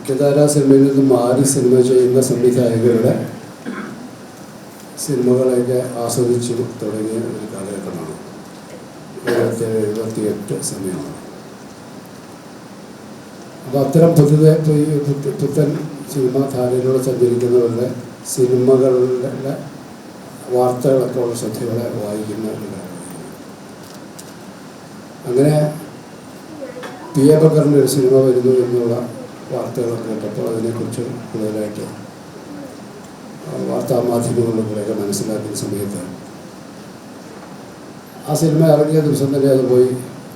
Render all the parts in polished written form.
മുഖ്യധാരാ സിനിമയിൽ നിന്നും മാറി സിനിമ ചെയ്യുന്ന സംവിധായകരുടെ സിനിമകളൊക്കെ ആസ്വദിച്ച് തുടങ്ങിയ ഒരു കാലഘട്ടമാണ്. 77-78 സമയമാണ്. അപ്പോൾ അത്തരം പുത്തൻ സിനിമാ ധാരയിലൂടെ സഞ്ചരിക്കുന്നവരുടെ സിനിമകളുടെ വാർത്തകളൊക്കെ ഉള്ള ശ്രദ്ധയോടെ വായിക്കുന്ന ഒരു കാലം. അങ്ങനെ പി എ ബക്കറിൻ്റെ ഒരു സിനിമ വരുന്നു എന്നുള്ള വാർത്തകളൊക്കെ കേട്ടപ്പോൾ അതിനെക്കുറിച്ച് കൂടുതലായിട്ട് വാർത്താമാധ്യമങ്ങളിലൂടെയൊക്കെ മനസ്സിലാക്കുന്ന സമയത്ത് ആ സിനിമ ഇറങ്ങിയ ദിവസം തന്നെ അത് പോയി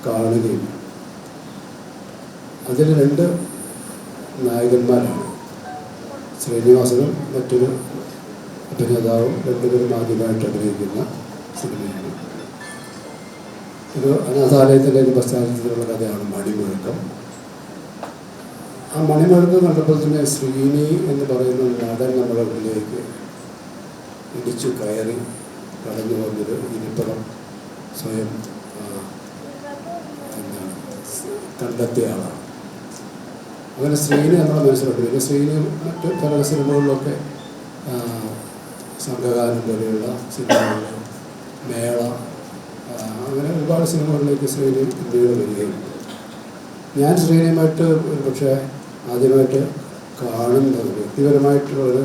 കാണുകയും അതിൽ 2 നായകന്മാരാണ്. ശ്രീനിവാസനും മറ്റൊരു അഭിനേതാവും 2 പേരും ആദ്യമായിട്ട് അഭിനയിക്കുന്ന സിനിമയാണ്. ഒരു അനാഥാലയത്തിൻ്റെ ഒരു പശ്ചാത്തലത്തിലുള്ള കഥയാണ് മണിമുഴക്കം. ആ മണിമുഴക്കം കണ്ടപ്പോൾ തന്നെ ശ്രീനി എന്ന് പറയുന്ന നടൻ നമ്മുടെ ഉള്ളിലേക്ക് ഇടിച്ചു കയറി കടന്നു വന്നൊരു ഇരിപ്പിടം സ്വയം കണ്ടെത്തിയ ആളാണ്. അങ്ങനെ ശ്രീനി നമ്മളെ മനസ്സിലുണ്ട്. പിന്നെ ശ്രീനി മറ്റ് പല സിനിമകളിലൊക്കെ സംഘഗാനം പോലെയുള്ള സിനിമകൾ, മേള, അങ്ങനെ ഒരുപാട് സിനിമകളിലേക്ക് ശ്രീനി പിന്നീട് വരികയും ഞാൻ ശ്രീനിയുമായിട്ട് പക്ഷേ ആദ്യമായിട്ട് കാണുന്നത് വ്യക്തിപരമായിട്ടുള്ളൊരു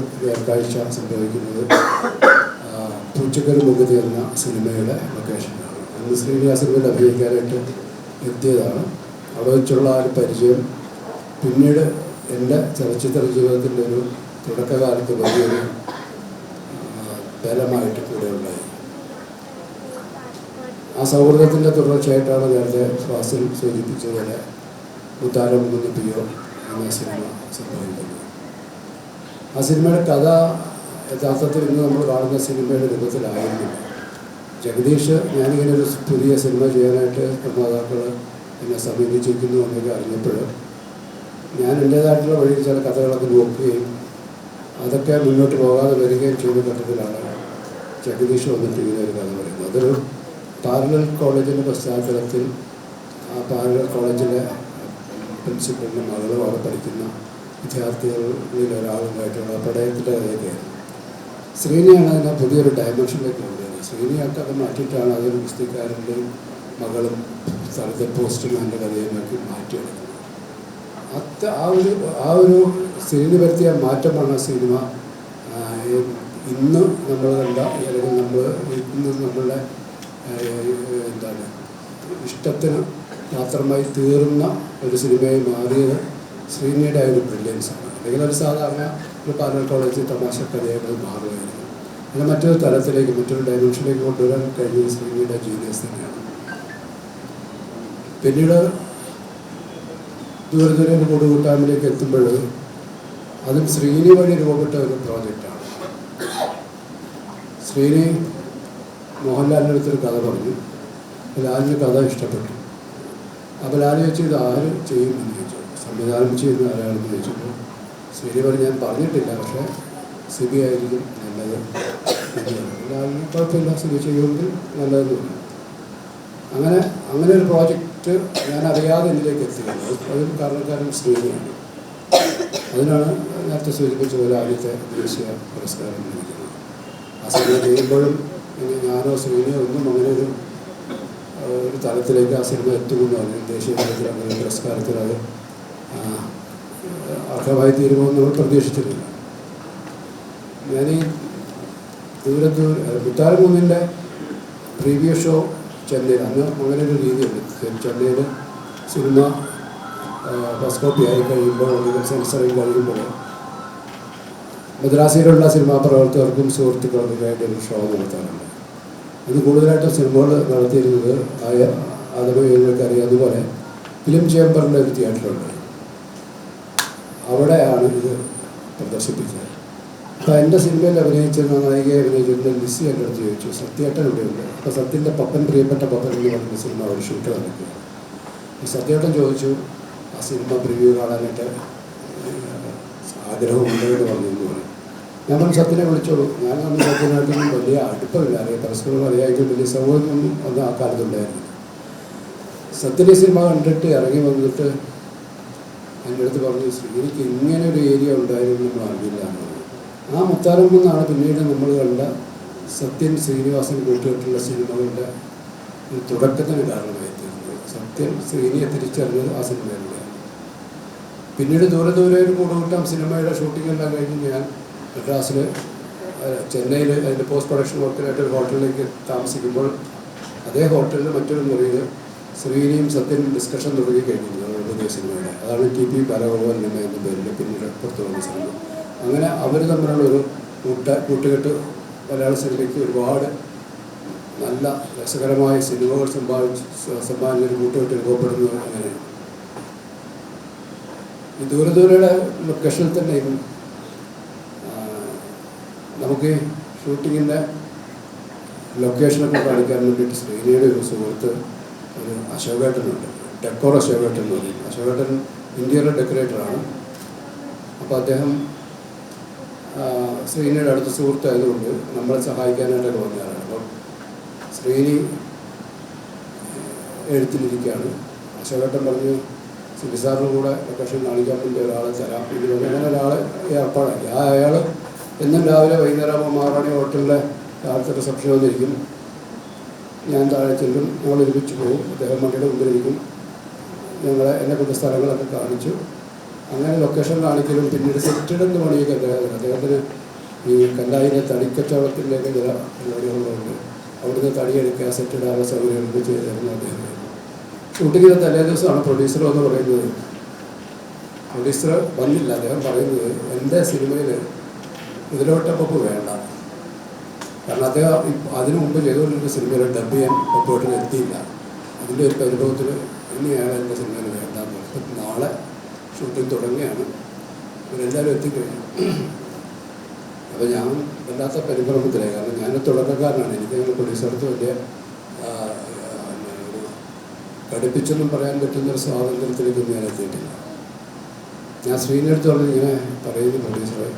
കാഴ്ച സംഭവിക്കുന്നത് പൂച്ചക്കറി മുഖതി എന്ന സിനിമയുടെ ലൊക്കേഷനാണ്. അന്ന് ശ്രീനി ആ സിനിമയിൽ അഭിനയിക്കാനായിട്ട് എത്തിയതാണ്. അവിടെ വെച്ചുള്ള ആ ഒരു പരിചയം പിന്നീട് എൻ്റെ ചലച്ചിത്ര ജീവിതത്തിൻ്റെ ഒരു തുടക്കകാലത്ത് വലിയൊരു ബലമായിട്ട് കൂടെ ഉണ്ടായി. ആ സൗഹൃദത്തിൻ്റെ തുടർച്ചയായിട്ടാണ് നേരത്തെ ഫാസിൽ സൂചിപ്പിച്ചതുപോലെ മുത്താരം മുകുന്ന് പിയോ എന്ന സിനിമ സംഭവിക്കുന്നത്. ആ സിനിമയുടെ കഥ യഥാർത്ഥത്തിൽ ഇന്ന് നമ്മൾ കാണുന്ന സിനിമയുടെ രൂപത്തിലായിരുന്നില്ല. ജഗദീഷ് ഞാനിങ്ങനെ ഒരു പുതിയ സിനിമ ചെയ്യാനായിട്ട് നിർമ്മാതാക്കൾ എന്നെ സമീപിച്ചിരിക്കുന്നു എന്നൊക്കെ അറിഞ്ഞപ്പോൾ ഞാൻ എൻ്റേതായിട്ടുള്ള വഴിയിൽ ചില കഥകളൊക്കെ നോക്കുകയും അതൊക്കെ മുന്നോട്ട് പോകാതെ വരികയും ചെയ്ത ഘട്ടത്തിലാണ് ജഗദീഷ് വന്നിട്ട് ഇങ്ങനെ ഒരു കഥ പറയുന്നത്. അതൊരു പാരലൽ കോളേജിൻ്റെ പശ്ചാത്തലത്തിൽ ആ പാരലൽ കോളേജിലെ പ്രിൻസിപ്പലിൻ്റെ മകളും അവിടെ പഠിക്കുന്ന വിദ്യാർത്ഥികളിൽ ഒരാളുമായിട്ടുള്ള പ്രണയത്തിൻ്റെ കഥയൊക്കെയായിരുന്നു. ശ്രീനിയാണ് അതിനെ പുതിയൊരു ഡയമെൻഷനിലേക്ക് കൊണ്ടുവരുന്നത്. ശ്രീനിയൊക്കെ അത് മാറ്റിയിട്ടാണ് അതൊരു പുസ്തകക്കാരൻ്റെയും മകളും സ്ഥലത്തെ പോസ്റ്റ്മാൻ്റെ കഥയുമാക്കി മാറ്റിയെടുക്കുന്നത്. ആ ഒരു ശ്രീനി വരുത്തിയ മാറ്റമാണ് സിനിമ ഇന്ന് നമ്മൾ കണ്ട, അല്ലെങ്കിൽ ഇന്ന് നമ്മളുടെ ഇഷ്ടത്തിന് മാത്രമായി തീർന്ന ഒരു സിനിമയായി മാറിയത് ശ്രീനിയുടെ ഒരു ബ്രില്യൻസാണ്. അല്ലെങ്കിൽ ഒരു സാധാരണ ഒരു പാരലൽ കോളേജിൽ തമാശ കഥയായിട്ട് മാറുകയായിരുന്നു. അങ്ങനെ മറ്റൊരു തലത്തിലേക്ക്, മറ്റൊരു ഡയമെൻഷനിലേക്ക് കൊണ്ടുവരാൻ കഴിഞ്ഞ ശ്രീനിയുടെ ജീനിയസ് തന്നെയാണ്. പിന്നീട് ദൂരെ കൂടുകൂട്ടായ്മയിലേക്ക് എത്തുമ്പോൾ അതും ശ്രീനി വഴി രൂപപ്പെട്ട ഒരു പ്രോജക്റ്റാണ്. ശ്രീനി മോഹൻലാലിൻ്റെ അടുത്തൊരു കഥ പറഞ്ഞു. ലാലിന് കഥ ഇഷ്ടപ്പെട്ടു. അപ്പോൾ ലാൽ ചോദിച്ചു ഇത് ആര് ചെയ്യുമെന്ന് ചോദിച്ചു. സംവിധാനം ചെയ്യുന്ന ആരാണെന്ന് ചോദിച്ചപ്പോൾ ശ്രീനി പറഞ്ഞു ഞാൻ പറഞ്ഞിട്ടില്ല, പക്ഷേ സിബി ആയിരിക്കും നല്ലത് എന്ന് പറഞ്ഞു. ലാലിന് കുഴപ്പമില്ല, സിബി ചെയ്യുമെങ്കിൽ നല്ലതെന്ന് പറഞ്ഞു. അങ്ങനെ ഒരു പ്രോജക്റ്റ് ഞാൻ അറിയാതെ എന്നിലേക്ക് എത്തുകയാണ്. അതിന് കാരണക്കാരൻ ശ്രീനിയാണ്. അതിനാണ് നേരത്തെ സൂചിപ്പിച്ച പോലെ ആദ്യത്തെ ദേശീയ പുരസ്കാരം ലഭിക്കുന്നത്. ആ സിനിമ ചെയ്യുമ്പോഴും ഞാനോ ശ്രീനിയോ ഒന്നും അങ്ങനെ ഒരു തലത്തിലേക്ക് ആ സിനിമ എത്തുമെന്ന് പറഞ്ഞു. ദേശീയ തലത്തിൽ അങ്ങനെ പുരസ്കാരത്തിൽ അത് അർഹമായി തീരുമെന്ന് നമ്മൾ പ്രതീക്ഷിച്ചിട്ടില്ല. ഞാനീ മുത്താരം മൂന്നിൻ്റെ പ്രീവിയൂ ഷോ ചെന്നൈയിൽ, അന്ന് അങ്ങനെ ഒരു രീതിയുണ്ട്. ചെന്നൈയിൽ സിനിമ ഫസ്റ്റ് കോപ്പി ആയി കഴിയുമ്പോൾ, അല്ലെങ്കിൽ സെൻസറിങ് കഴിയുമ്പോൾ മദ്രാസിയിലുള്ള സിനിമാ പ്രവർത്തകർക്കും സുഹൃത്തുക്കൾക്കൊക്കെ ആയിട്ട് ഒരു ഷോ നടത്താറുണ്ട്. ഇത് കൂടുതലായിട്ടും സിനിമകൾ നടത്തിയിരുന്നത് ആദമയൊക്കെ അറിയാവുന്നതുപോലെ ഫിലിം ചേംബറിൻ്റെ ഒരു തിയേറ്ററുണ്ട്. അവിടെയാണ് ഇത് പ്രദർശിപ്പിച്ചത്. അപ്പോൾ എൻ്റെ സിനിമയിൽ അഭിനയിച്ചിരുന്ന നായികയെ അഭിനയിച്ചിരുന്ന ലിസി എൻ്റെ അടുത്ത് ചോദിച്ചു സത്യേട്ടൻ ഇവിടെയുണ്ട്. അപ്പോൾ സത്യൻ്റെ പപ്പൻ, പ്രിയപ്പെട്ട പപ്പൻ എന്ന് പറയുന്ന സിനിമ അവിടെ ഷൂട്ട് നടക്കുക. സത്യേട്ടൻ ചോദിച്ചു ആ സിനിമ പ്രിവ്യൂ കാണാനായിട്ട് ആഗ്രഹമുണ്ട് എന്ന് പറഞ്ഞു. ഞാൻ പറഞ്ഞു സത്യനെ വിളിച്ചോളൂ. ഞാൻ അന്ന് സത്യനായിട്ടൊന്നും വലിയ അടുപ്പമില്ല, പരസ്പരം അറിയാമെങ്കിൽ വലിയ സൗകര്യമൊന്നും അന്ന് ആ കാലത്തുണ്ടായിരുന്നു. സത്യൻ്റെ സിനിമ കണ്ടിട്ട് ഇറങ്ങി വന്നിട്ട് എൻ്റെ അടുത്ത് പറഞ്ഞു, ശ്രീനിക്ക് ഇങ്ങനെ ഒരു ഏരിയ ഉണ്ടായിരുന്നു നമ്മൾ അറിയില്ല എന്നുള്ളത്. ആ മുത്താരമ്പ് എന്നാണ് പിന്നീട് നമ്മൾ കണ്ട സത്യൻ ശ്രീനിവാസൻ കൂട്ടുകെട്ടുള്ള സിനിമകളുടെ ഒരു തുടക്കത്തിന് കാരണമായി തീർന്നത്. സത്യൻ ശ്രീനിയെ തിരിച്ചറിഞ്ഞത് ആ സിനിമയിലൂടെയാണ്. പിന്നീട് ദൂരെ ഒരു കൂടുകൂട്ടം സിനിമയുടെ ഷൂട്ടിംഗ് എല്ലാം കഴിഞ്ഞ് ഞാൻ മദ്രാസിൽ ചെന്നൈയിൽ അതിൻ്റെ പോസ്റ്റ് പ്രൊഡക്ഷൻ വർക്കിനായിട്ട് ഒരു ഹോട്ടലിലേക്ക് താമസിക്കുമ്പോൾ അതേ ഹോട്ടലിൽ മറ്റൊരു മുറിയിൽ ശ്രീനിയും സത്യനും ഡിസ്കഷൻ തുടങ്ങി കഴിഞ്ഞിരുന്നു പുതിയ സിനിമയുടെ. അതാണ് TP ബാലഗോപാൽ എന്ന പേരിൽ പിന്നീട് പുറത്തു വന്ന സിനിമ. അങ്ങനെ അവർ തമ്മിലുള്ളൊരു കൂട്ടുകെട്ട് മലയാള സിനിമയ്ക്ക് ഒരുപാട് നല്ല രസകരമായ സിനിമകൾ സമ്പാദിച്ചൊരു കൂട്ടുകെട്ട് രൂപപ്പെടുന്നത് അങ്ങനെയാണ്. ഈ ദൂരയുടെ ലൊക്കേഷനിൽ തന്നെയും നമുക്ക് ഷൂട്ടിങ്ങിൻ്റെ ലൊക്കേഷനൊക്കെ കാണിക്കാൻ വേണ്ടിയിട്ട് ശ്രീനിയുടെ ഒരു സുഹൃത്ത് ഒരു അശോകേട്ടനുണ്ട്, ഡെക്കോർ അശോകേട്ടൻ എന്ന് പറയും. അശോകേട്ടൻ ഇൻറ്റീരിയർ ഡെക്കറേറ്ററാണ്. അപ്പോൾ അദ്ദേഹം ശ്രീനിയുടെ അടുത്ത സുഹൃത്തായതുകൊണ്ട് നമ്മളെ സഹായിക്കാനായിട്ടൊക്കെ വന്നതാണ്. അപ്പം ശ്രീനി എഴുത്തിലിരിക്കുകയാണ്. അശോകേട്ടൻ പറഞ്ഞു, സിബി സാറിന് കൂടെ ലൊക്കേഷൻ കാണിക്കാൻ വേണ്ടി ഒരാളെ തരാം. ഇത് അങ്ങനെ ഒരാളെ ഏർപ്പാടാക്കി. അയാൾ എന്നും രാവിലെ വൈകുന്നേരം മാറാണി ഹോട്ടലിലെ താഴത്തെ റിസപ്ഷൻ വന്നിരിക്കും. ഞാൻ താഴെ ചെല്ലും, ഞങ്ങൾ ഒരുമിച്ച് പോകും. അദ്ദേഹം വണ്ടിയുടെ മുമ്പിലിരിക്കും. എന്നെ കൊണ്ട് സ്ഥലങ്ങളൊക്കെ കാണിച്ചു. അങ്ങനെ ലൊക്കേഷൻ കാണിക്കലും പിന്നീട് സെറ്റിടുന്ന പണിയൊക്കെ അദ്ദേഹത്തിന് ഈ കല്ലായിലെ തടിക്കച്ചവടത്തിലേക്ക് ചില പരിപാടികളുണ്ട്. അവിടുന്ന് തടിയെടുക്കുക, സെറ്റിടാനുള്ള സൗകര്യങ്ങളൊക്കെ ചെയ്തു തരുന്ന അദ്ദേഹം. ഷൂട്ടിങ്ങിൻ്റെ തലേ ദിവസമാണ് പ്രൊഡ്യൂസർ എന്ന് പറയുന്നത്. പ്രൊഡ്യൂസർ വന്നില്ല. അദ്ദേഹം പറയുന്നത്, എൻ്റെ സിനിമയിൽ കുതിരവട്ടപ്പപ്പ് വേണ്ട. കാരണം അദ്ദേഹം അതിനു മുമ്പ് ചെയ്തുകൊണ്ടിരുന്ന സിനിമയിൽ ഡബ് ചെയ്യാൻ പപ്പോട്ടിന് എത്തിയില്ല. അതിൻ്റെ ഒരു പരിഭവത്തിൽ ഇനിയാണ് എൻ്റെ സിനിമയിൽ വേണ്ടെന്ന് പറഞ്ഞു. അപ്പം നാളെ ഷൂട്ടിങ് തുടങ്ങിയാണ്. ഇവരെല്ലാവരും എത്തിക്കഴിഞ്ഞു. അപ്പോൾ ഞാൻ വല്ലാത്ത പരിഭ്രമത്തിലായി. കാരണം ഞാൻ തുടക്കക്കാരനാണ്. എനിക്ക് അങ്ങനെ പ്രൊഡ്യൂസർക്ക് വലിയ കടുപ്പിച്ചൊന്നും പറയാൻ പറ്റുന്നൊരു സ്വാതന്ത്ര്യത്തിലേക്കൊന്നും ഞാൻ എത്തിയിട്ടില്ല. ഞാൻ ശ്രീനിയുടെ അടുത്ത് പറഞ്ഞു, ഇങ്ങനെ പറയുന്നു പ്രൊഡ്യൂസറെ,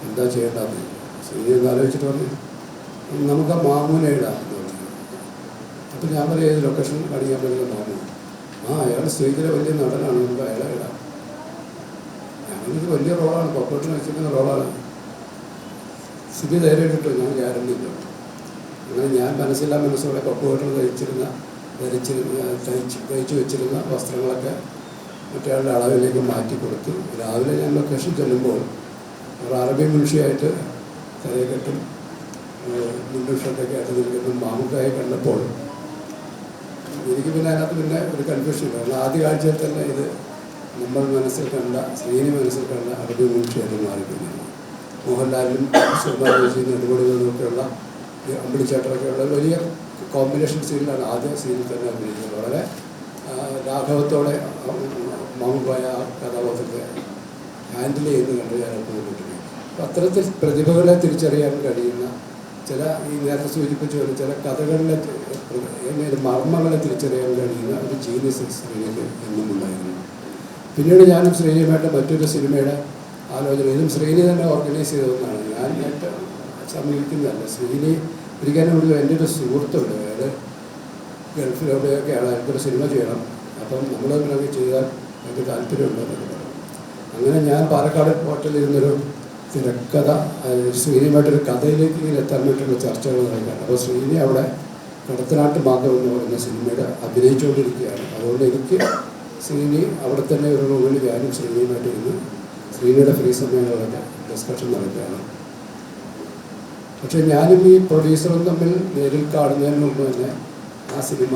എന്താ ചെയ്യേണ്ടതെന്ന്. ശ്രീനി ഒന്ന് ആലോചിച്ചിട്ട് പറഞ്ഞു, നമുക്ക് ആ മാമൂനെ ഇടാം എന്ന് പറഞ്ഞു. അപ്പോൾ ഞാൻ പറയും, ഏത് ലൊക്കേഷൻ കാണിക്കാൻ പറ്റുന്ന മാമു? അയാൾ സ്റ്റേജിലെ വലിയ നടനാണ്, നമുക്ക് അയാളെ ഇടാം. ഞാനെനിക്ക് വലിയ റോളാണ്, പപ്പോട്ടിന് വെച്ചിരിക്കുന്ന റോളാണ്. സിബി ധൈര്യം കിട്ടും, ഞാൻ ഗ്യാരണ്ടി ഇല്ല. അങ്ങനെ ഞാൻ മനസ്സോടെ പപ്പോട്ടിന് തയ്ച്ചു വെച്ചിരുന്ന വസ്ത്രങ്ങളൊക്കെ മറ്റേയാളുടെ അളവിലേക്ക് മാറ്റി കൊടുത്തു. രാവിലെ ഞാൻ ലൊക്കേഷൻ ചെല്ലുമ്പോൾ ഒരു അറബി മുൻഷിയായിട്ട് തലയെക്കെട്ടും മുണ്ടും ഷർട്ടൊക്കെ ആയിട്ട് നിൽക്കുന്ന മാമുക്കായി കണ്ടപ്പോൾ എനിക്ക് പിന്നെ അതിനകത്ത് ഒരു കൺഫ്യൂഷൻ ഇല്ല. കാരണം ആദ്യ കാഴ്ചയിൽ തന്നെ ഇത് നമ്മൾ ശ്രീനി മനസ്സിൽ കണ്ട അറബി മുൻഷിയായിട്ട് മാറിക്കഴിഞ്ഞു. മോഹൻലാലും സുമാരി നെടുപടികളൊക്കെയുള്ള അമ്പിളിച്ചേട്ടനൊക്കെയുള്ള വലിയ കോമ്പിനേഷൻ സീനിലാണ് ആദ്യ സീനിൽ തന്നെ അഭിനയിക്കുന്നത്. വളരെ ലാഘവത്തോടെ മാമുക്കായ കഥാപാത്രത്തെ ഹാൻഡിൽ ചെയ്യുന്നത് കണ്ട് ഞാൻ പോയിട്ടുണ്ട്. അപ്പം അത്തരത്തിൽ പ്രതിഭകളെ തിരിച്ചറിയാൻ കഴിയുന്ന ചില ഈ നേരത്തെ സൂചിപ്പിച്ച പോലെ ചില കഥകളിലെ മർമ്മങ്ങളെ തിരിച്ചറിയാൻ കഴിയുന്ന ഒരു ജീനിയസ് ശ്രീനിക്ക് എന്നും ഉണ്ടായിരുന്നു. പിന്നീട് ഞാനും ശ്രീനിയുമായിട്ട് മറ്റൊരു സിനിമയുടെ ആലോചന, ഇതും ശ്രീനി തന്നെ ഓർഗനൈസ് ചെയ്തതെന്നാണ്. ഞാൻ ഏറ്റവും സമീപിക്കുന്നതല്ല. ശ്രീനി ഒരിക്കലും ഇവിടെ എൻ്റെ ഒരു സുഹൃത്തുണ്ട്, അയാൾ ഗൾഫിലൂടെയൊക്കെയാണ്. അയാൾക്കൊരു സിനിമ ചെയ്യണം, അപ്പം നമ്മളതിനൊക്കെ ചെയ്താൽ എനിക്ക് താല്പര്യമുണ്ടെന്നൊക്കെ പറഞ്ഞു. അങ്ങനെ ഞാൻ പാലക്കാട് ഹോട്ടലിരുന്നൊരു തിരക്കഥ ശ്രീനിയുമായിട്ടൊരു കഥയിലേക്ക് ഇങ്ങനെ എത്താൻ വേണ്ടിയുള്ള ചർച്ചകൾ നടക്കുകയാണ്. അപ്പോൾ ശ്രീനി അവിടെ കടത്തനാട്ട് മാധവ് എന്ന് പറയുന്ന സിനിമയുടെ അഭിനയിച്ചുകൊണ്ടിരിക്കുകയാണ്. അതുകൊണ്ട് എനിക്ക് ശ്രീനി അവിടെ തന്നെ ഒരു റൂമിൽ ഞാനും ശ്രീനിയുമായിട്ട് ഇരുന്ന് ശ്രീനിയുടെ ഫ്രീ സമയങ്ങളിലൊക്കെ ഡിസ്കഷൻ നടക്കുകയാണ്. പക്ഷേ ഞാനും ഈ പ്രൊഡ്യൂസറും തമ്മിൽ നേരിൽ കാണുന്നതിന് മുമ്പ് തന്നെ ആ സിനിമ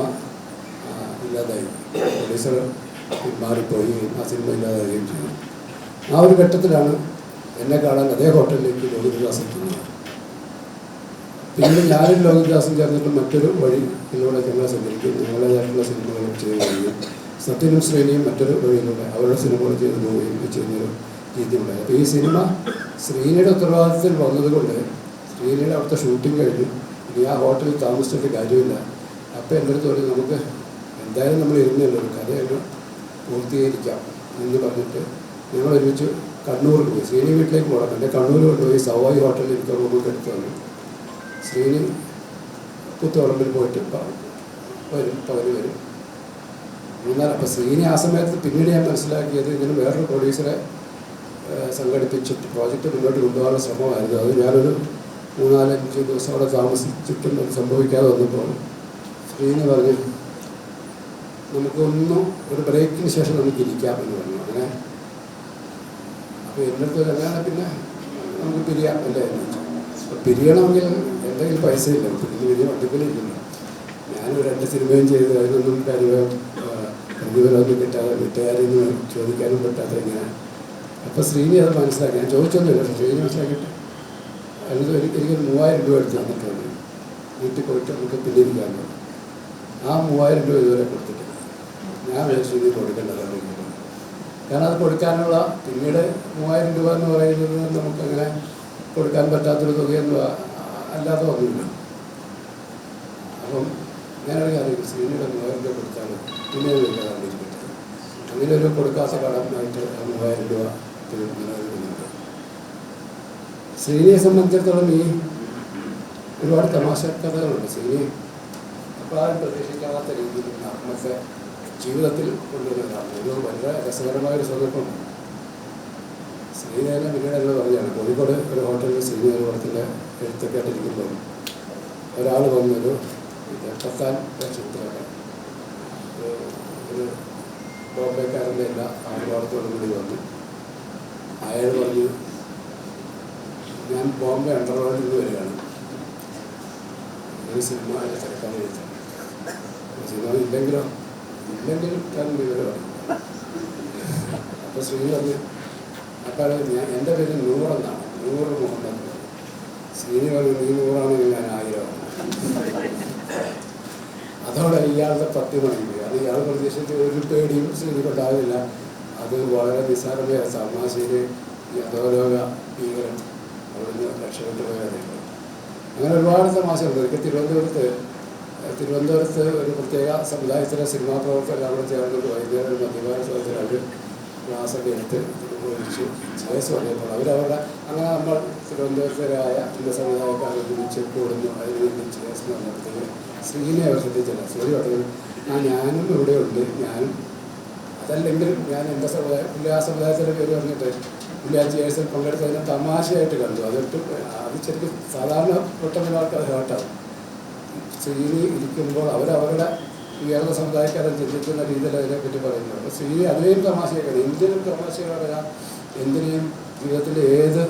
ഇല്ലാതായി. പ്രൊഡ്യൂസർ മാറിപ്പോയി, ആ സിനിമ ഇല്ലാതാവുകയും ചെയ്തു. ആ ഒരു ഘട്ടത്തിലാണ് എന്നെ കാണാൻ അതേ ഹോട്ടലിലേക്ക് ലോഹിതദാസ് എത്തുന്നത്. പിന്നീട് ഞാനും ലോഹിതദാസും ചേർന്നിട്ട് മറ്റൊരു വഴിയിലൂടെ ഞങ്ങളെ സഞ്ചരിക്കും. ഞങ്ങളേതായിട്ടുള്ള സിനിമകൾ ചെയ്ത് കഴിയും. സത്യനും ശ്രീനിയും മറ്റൊരു വഴിയിലൂടെ അവരുടെ സിനിമകൾ ചെയ്ത് പോവുകയും ചെയ്യുന്നൊരു രീതി ഉണ്ടായി. അപ്പോൾ ഈ സിനിമ ശ്രീനിയുടെ ഉത്തരവാദിത്തത്തിൽ വന്നതുകൊണ്ട് ശ്രീനിയുടെ അവിടുത്തെ ഷൂട്ടിംഗ് കഴിഞ്ഞു. ഇനി ആ ഹോട്ടലിൽ താമസിച്ചിട്ട് കാര്യമില്ല. അപ്പോൾ എൻ്റെ അടുത്ത് പറയും, നമുക്ക് എന്തായാലും നമ്മൾ ഇരുന്നല്ലോ ഒരു കഥയൊക്കെ പൂർത്തീകരിക്കാം എന്ന് പറഞ്ഞിട്ട് ഞങ്ങൾ ഒരുമിച്ച് കണ്ണൂരിൽ പോയി. ശ്രീനി വീട്ടിലേക്ക് പോകണം. എൻ്റെ കണ്ണൂർ കൊണ്ടുപോയി സവായി ഹോട്ടലിൽ എനിക്ക് റൂമൊക്കെ എടുത്ത് വന്നു. ശ്രീനി പുത്തുവളമ്പിൽ പോയിട്ട് പകല് വരും. അപ്പോൾ ശ്രീനി ആ സമയത്ത് പിന്നീട് ഞാൻ മനസ്സിലാക്കിയത് ഇതിന് വേറൊരു പ്രൊഡ്യൂസറെ സംഘടിപ്പിച്ചിട്ട് പ്രോജക്റ്റ് മുന്നോട്ട് കൊണ്ടുപോകാനുള്ള ശ്രമമായിരുന്നു. അത് ഞാനൊരു 3-4-5 ദിവസം അവിടെ താമസിച്ചിട്ടും അത് സംഭവിക്കാതെ വന്നപ്പോൾ ശ്രീനി പറഞ്ഞു നമുക്കൊന്നും ഒരു ബ്രേക്കിന് ശേഷം നമുക്ക് ഇരിക്കാം എന്ന് പറഞ്ഞു. അങ്ങനെ അപ്പോൾ എൻ്റെ അടുത്ത് അങ്ങനെയാണ് പിന്നെ നമുക്ക് പിരിയാം അല്ലേ എന്ന് വെച്ചു. അപ്പോൾ പിരിയണമെങ്കിൽ എന്തെങ്കിലും പൈസ ഇല്ല, പിന്നെ വലിയ വണ്ടിപ്പിലില്ലല്ലോ. ഞാനൊരു 2 സിനിമയും ചെയ്ത് അതിനൊന്നും പ്രതിഫലമൊന്നും കിട്ടാതെ വീട്ടുകാരിൽ നിന്ന് ചോദിക്കാനും പറ്റാത്ത ഇങ്ങനെ. അപ്പോൾ ശ്രീനി അത് മനസ്സിലാക്കി. ഞാൻ ചോദിച്ചൊന്നുമില്ല, പക്ഷേ ശ്രീനി മനസ്സിലാക്കിയിട്ട് അതിന് എനിക്കൊരു 3000 രൂപ എടുത്ത് തന്നിട്ടുണ്ട്. വീട്ടിൽ പോയിട്ട് നമുക്ക് പിന്നിരിക്കാമല്ലോ. ആ 3000 രൂപ ഇതുവരെ കൊടുത്തിട്ടില്ല. ഞാൻ ശ്രീനി കൊടുക്കേണ്ടതാണ്. കാരണം അത് കൊടുക്കാനുള്ള പിന്നീട് 3000 രൂപ എന്ന് പറയുന്നത് നമുക്കങ്ങനെ കൊടുക്കാൻ പറ്റാത്തൊരു തുകയൊന്നും അല്ലാതെ ഒന്നുമില്ല. അപ്പം ഞാനൊരു കാര്യം ശ്രീനിയുടെ 3000 രൂപ കൊടുത്താലും പിന്നെ കണ്ടിരിക്കട്ടെ. അങ്ങനെ ഒരു കൊടുക്കാത്ത കടമായിട്ട് 3000 രൂപ നിലനിൽക്കുന്നുണ്ട്. ശ്രീനിയെ സംബന്ധിച്ചിടത്തോളം ഈ ഒരുപാട് തമാശ കഥകളുണ്ട്. ശ്രീനി അപ്പാരും പ്രതീക്ഷിക്കാത്ത രീതിയിൽ നർമ്മത്തെ ജീവിതത്തിൽ കൊണ്ടുവരുന്നതാണ്. ഒരു വളരെ രസകരമായൊരു സന്ദർഭം ശ്രീനേനെ പിന്നീട് എന്ന് പറഞ്ഞാണ്. കോഴിക്കോട് ഒരു ഹോട്ടലിൽ ശ്രീനേന പടത്തിൻ്റെ എഴുത്തൊക്കെ ആയിട്ടിരിക്കുമ്പോൾ ഒരാൾ വന്നൊരു 70 ചിത്രമൊക്കെ ഒരു ബോംബെക്കാരൻ്റെ എല്ലാ ആർഭാടത്തോടും കൂടി വന്നു. അയാൾ പറഞ്ഞു ഞാൻ ബോംബെ അണ്ടർവേൾഡിൽ നിന്ന് വരികയാണ്, ഒരു സിനിമ അതിൻ്റെ തിരക്കാതെ എഴുതാം. സിനിമ ഇല്ലെങ്കിൽ ഞാൻ വിവരമാണ്. അപ്പോൾ ശ്രീ പറഞ്ഞു അപ്പോൾ എൻ്റെ പേര് 100 എന്നാണ്, 100 മുഹമ്മദ്. ശ്രീനി പറഞ്ഞു നീ 100ആണെങ്കിൽ ഞാൻ 1000ആണ്. അതോടെ ഇയാളുടെ 10 മണിക്ക് അത് ഇയാൾ പ്രതീക്ഷിച്ച് ഒരു പേടിയും ശ്രീനിക്കുണ്ടാവില്ല. അത് വളരെ നിസ്സാരമായ തമാശയിൽ ഈ അധോലോക ഭീകരൻ അവിടുന്ന് രക്ഷപ്പെട്ടു പോയത്. അങ്ങനെ ഒരുപാട് തമാശയുണ്ട്. എനിക്ക് തിരുവനന്തപുരത്ത് ഒരു പ്രത്യേക സമുദായത്തിലെ സിനിമാ പ്രവർത്തകർ അവിടെ ചേർന്നിട്ട് വൈകുന്നേരം മദ്യപാന സ്ഥലത്തിൽ അവർ ക്ലാസ്സൊക്കെ എടുത്ത് ഒഴിച്ചു വയസ്സ് പറഞ്ഞപ്പോൾ അവരവരുടെ അങ്ങനെ നമ്മൾ തിരുവനന്തപുരത്തരായ ചില സമുദായക്കാരെ വിളിച്ച് കൂടുന്നു. അതിന് വേണ്ടി ചേസ് നടത്തുന്നത് ശ്രീനെ അവർ ശ്രദ്ധിച്ചില്ല. ശ്രീ പറഞ്ഞു ഞാനും ഇവിടെ ഉണ്ട്, ഞാനും അതല്ലെങ്കിലും ഞാൻ എൻ്റെ സമുദായം പുള്ളി ആ സമുദായത്തിൻ്റെ പേര് പറഞ്ഞിട്ട് പുള്ളി ആ ചേഴ്സിൽ പങ്കെടുത്തതിനെ തമാശയായിട്ട് കണ്ടു. അത് ശരിക്കും സാധാരണ പെട്ടെന്ന് ആൾക്കാർ ഹേർട്ടാവും. ശ്രീനി ഇരിക്കുമ്പോൾ അവരവരുടെ ഉയർന്ന സമുദായക്കാരെ ചിന്തിക്കുന്ന രീതിയിൽ അതിനെപ്പറ്റി പറയുന്നത്. അപ്പോൾ ശ്രീനി അതിനെയും തമാശയൊക്കെയാണ്. എന്തിനും തമാശ പറയാം, എന്തിനേയും ജീവിതത്തിൻ്റെ ഏത്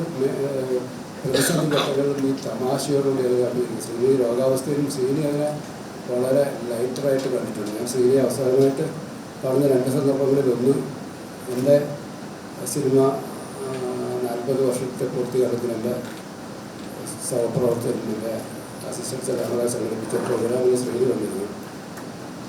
പ്രതിസന്ധി ഘട്ടങ്ങളിലും ഈ തമാശയോടുകൂടി അത് കണ്ടിരിക്കും. ശ്രീനി രോഗാവസ്ഥയിലും ശ്രീനി അതിനെ വളരെ ലൈറ്ററായിട്ട് കണ്ടിട്ടുണ്ട്. ഞാൻ ശ്രീനി അവസാനമായിട്ട് പറഞ്ഞ 2 സന്ദർഭങ്ങളിൽ ഒന്ന് എൻ്റെ സിനിമ 40 വർഷത്തെ പൂർത്തീകരണത്തിന് എൻ്റെ സഹപ്രവർത്തകരും എൻ്റെ അസിസ്റ്റൻസ് നമ്മളെ സംഘടിപ്പിച്ച പ്രോഗ്രാമിൽ ശ്രീനി വന്നിരുന്നു.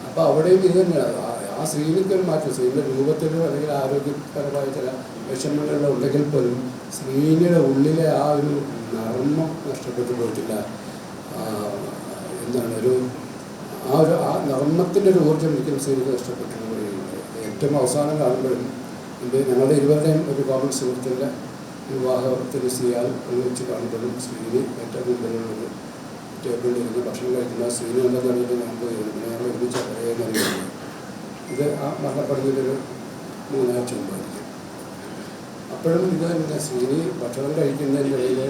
അപ്പോൾ അവിടെയും ഇത് തന്നെയാണ്. ആ ശ്രീനിക്കൊരു മാറ്റം ശ്രീനിയുടെ രൂപത്തിലോ അല്ലെങ്കിൽ ആരോഗ്യപരമായ ചില വിഷമങ്ങളിലോ ഉണ്ടെങ്കിൽ പോലും ശ്രീനിയുടെ ഉള്ളിലെ ആ ഒരു നർമ്മം നഷ്ടപ്പെട്ടു പോയിട്ടില്ല. എന്താണ് ആ നർമ്മത്തിൻ്റെ ഒരു ഊർജ്ജം ഒരിക്കലും ശ്രീനിക്ക് നഷ്ടപ്പെട്ടു പോവുകയുണ്ട്. ഏറ്റവും അവസാനം കാണുമ്പോഴും ഞങ്ങളുടെ ഇരുവരുടെയും ഒരു കോമൺ സുഹൃത്തിൻ്റെ വിവാഹത്തിന് സിയാൽ വെച്ച് കാണുമ്പോഴും ശ്രീനി ഏറ്റവും മുമ്പിലുള്ളത് ടേബിളിൽ ഇരുന്ന് ഭക്ഷണം കഴിക്കുന്ന ശ്രീനി എന്താണെന്ന് പറഞ്ഞിട്ട് ഞാൻ പോയി പിന്നെ ഞങ്ങൾ ഒരുമിച്ച് പറയുന്നറിയുന്നു. ഇത് ആ മരണപ്പെടുന്നതിലൊരു 3 ആഴ്ച മുമ്പായിരിക്കും. അപ്പോഴും ഇത് തന്നെ ശ്രീനി ഭക്ഷണം കഴിക്കുന്നതിൻ്റെ ഇടയിൽ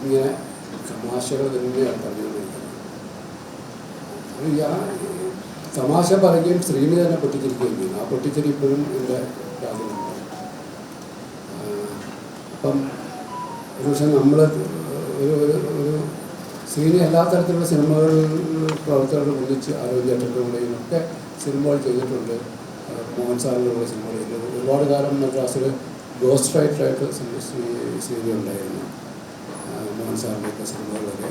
ഇങ്ങനെ തമാശകൾ തന്നെയാണ് പറഞ്ഞുകൊണ്ടിരിക്കുന്നത്. അപ്പോൾ ആ തമാശ പറയുകയും ശ്രീനി തന്നെ പൊട്ടിച്ചിരിക്കുകയും ചെയ്യുന്നു. ആ പൊട്ടിച്ചിരി ഇപ്പോഴും എൻ്റെ കാര്യമുണ്ട്. അപ്പം ഒരു പക്ഷേ നമ്മൾ ഒരു ശ്രീനി എല്ലാ തരത്തിലുള്ള സിനിമകളിൽ പ്രവർത്തകരുടെ ഒന്നിച്ച് ആരോഗ്യത്തിൻ്റെ കൂടെയും ഒക്കെ സിനിമകൾ ചെയ്തിട്ടുണ്ട്. മോഹൻ സാറിൻ്റെ കൂടെ സിനിമകൾ ചെയ്തിട്ടുണ്ട്. ഒരുപാട് കാലം മദ്രാസിൽ ഗോസ്റ്റ് റൈറ്ററായിട്ട് ശ്രീനി ഉണ്ടായിരുന്നു, മോഹൻ സാറിൻ്റെയൊക്കെ സിനിമകളൊക്കെ.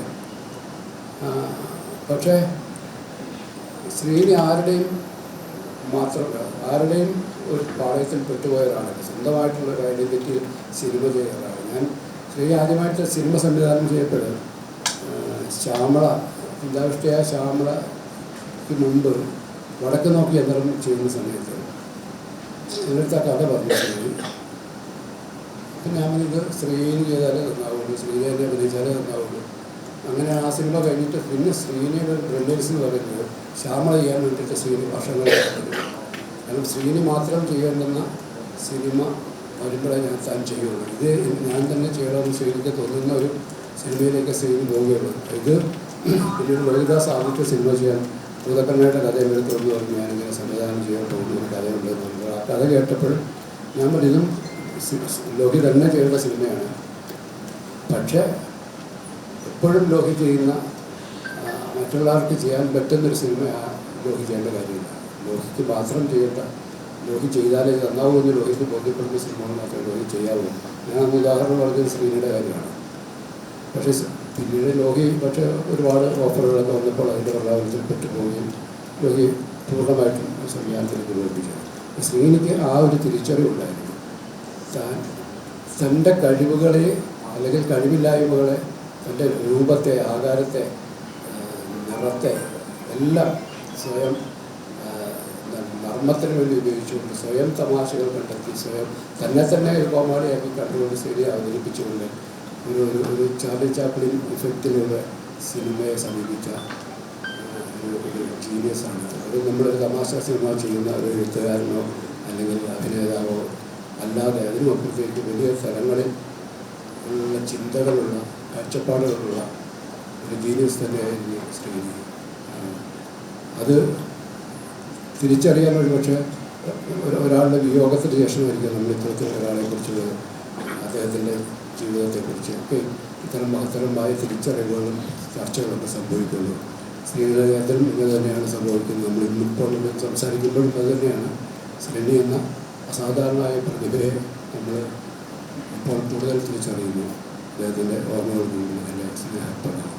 പക്ഷേ ശ്രീനി ആരുടെയും ഒരു പാളയത്തിൽ പെട്ടുപോയ ഒരാളല്ല. സ്വന്തമായിട്ടുള്ള ഒരു ഐഡൻറ്റിറ്റിയിൽ സിനിമ ചെയ്ത ഒരാളാണ് ഞാൻ. ശ്രീനി ആദ്യമായിട്ട് സിനിമ സംവിധാനം ചെയ്യപ്പെടുക ശ്യാമള ചിന്താവിഷ്ടയായ ശ്യാമളയ്ക്ക് മുമ്പ് വടക്ക് നോക്കി യന്ത്രം ചെയ്യുന്ന സമയത്ത് എന്നിട്ട് ആ കഥ പറഞ്ഞു ശ്രീനി. അപ്പം ഞാൻ ഇത് ശ്രീനി ചെയ്താലേ നന്നാവുള്ളൂ, ശ്രീനി തന്നെ അഭിനയിച്ചാലേ നന്നാവുള്ളൂ. അങ്ങനെ ആ സിനിമ കഴിഞ്ഞിട്ട് പിന്നെ ശ്രീനിയുടെ ബ്രില്യൻസ് എന്ന് പറയുന്നത് ശ്യാമള ചെയ്യാൻ വേണ്ടിയിട്ട് ശ്രീനി വർഷങ്ങൾ കാരണം ശ്രീനി മാത്രം ചെയ്യേണ്ടുന്ന സിനിമ വരുമ്പോഴേ താൻ ചെയ്യുള്ളൂ. ഇത് ഞാൻ തന്നെ ചെയ്യണമെന്ന് ശ്രീനിക്ക് തോന്നുന്ന ഒരു സിനിമയിലേക്ക് ശ്രീനി പോവുകയുള്ളൂ. ഇത് പിന്നീട് ലോഹിദാസ് ആദ്യത്തെ സിനിമ ചെയ്യാൻ ഭൂതക്കണ്ണയുടെ കഥ എവിടെ തോന്നി പറഞ്ഞു ഞാനിങ്ങനെ സംവിധാനം ചെയ്യാൻ പോകുന്ന ഒരു കഥയുണ്ടെന്ന്. ആ കഥ കേട്ടപ്പോൾ ഞാൻ പറഞ്ഞു ഇതും ലോഹി തന്നെ ചെയ്യേണ്ട സിനിമയാണ്. പക്ഷേ എപ്പോഴും ലോഹി ചെയ്യുന്ന മറ്റുള്ളവർക്ക് ചെയ്യാൻ പറ്റുന്നൊരു സിനിമ ലോഹി ചെയ്യേണ്ട കാര്യമില്ല. ലോഹിക്ക് മാത്രം ചെയ്യേണ്ട, ലോഹി ചെയ്താലേ നന്നാവുമെന്ന് ലോഹിക്ക് ബോധ്യപ്പെടുന്ന സിനിമകൾ മാത്രമേ ലോഹി ചെയ്യാവൂ. ഞാൻ അന്ന് ഉദാഹരണം പറഞ്ഞത് ശ്രീനിയുടെ കാര്യമാണ്. പക്ഷേ പിന്നീട് ലോഹി പക്ഷേ ഒരുപാട് ഓഫറുകളൊക്കെ വന്നപ്പോൾ അതിൻ്റെ പ്രഭാവത്തിൽ പെട്ടുപോവുകയും ലോഹി പൂർണ്ണമായിട്ടും സംവിധാനത്തിലേക്ക് പ്രവർത്തിച്ചു. ശ്രീനിക്ക് ആ ഒരു തിരിച്ചറിവുണ്ടായിരുന്നു. തൻ്റെ കഴിവുകളെ അല്ലെങ്കിൽ കഴിവില്ലായ്മകളെ, തൻ്റെ രൂപത്തെ, ആകാരത്തെ, നിറത്തെ എല്ലാം സ്വയം നർമ്മത്തിന് വേണ്ടി ഉപയോഗിച്ചുകൊണ്ട്, സ്വയം തമാശകൾ കണ്ടെത്തി, സ്വയം തന്നെ ഒരു കോമാളിയാക്കി കണ്ടുകൊണ്ട് ശരി അവതരിപ്പിച്ചുകൊണ്ട് ഒരു ചാർലി ചാപ്ലിൻ ഇഫക്റ്റിലൂടെ സിനിമയെ സമീപിച്ച ഒരു ജീനിയസാണ്. അത് നമ്മളൊരു തമാശ സിനിമ ചെയ്യുന്ന ഒരു എഴുത്തുകാരനോ അല്ലെങ്കിൽ അഭിനേതാവോ അല്ലാതെ അതിനുമപ്പുറത്തേക്ക് വലിയ തലങ്ങളിൽ ഉള്ള ചിന്തകളുള്ള, കാഴ്ചപ്പാടുകളുള്ള ഒരു ജീനിയസ് തന്നെയായിരുന്നു ശ്രീനി. അത് തിരിച്ചറിയാൻ ഒരു പക്ഷേ ഒരാളുടെ വിയോഗത്തിന് ശേഷമായിരിക്കും നമ്മൾ ഇത്തരത്തിൽ ഒരാളെക്കുറിച്ചുള്ള അദ്ദേഹത്തിൻ്റെ ജീവിതത്തെക്കുറിച്ച് ഒക്കെ ഇത്തരം മഹത്തരമായ തിരിച്ചറിവുകളും ചർച്ചകളൊക്കെ സംഭവിക്കുള്ളൂ. ശ്രീനിധിനും ഇങ്ങനെ തന്നെയാണ് സംഭവിക്കുന്നത്. നമ്മൾ ഇന്നിപ്പോൾ സംസാരിക്കുമ്പോഴും അത് തന്നെയാണ്. ശ്രീനി എന്ന അസാധാരണമായ പ്രതിഭയെ നമ്മൾ ഇപ്പോൾ കൂടുതൽ തിരിച്ചറിയുന്നു. അദ്ദേഹത്തിൻ്റെ ഓർമ്മകളിൽ നിന്ന് എൻ്റെ സ്നേഹപ്രദം.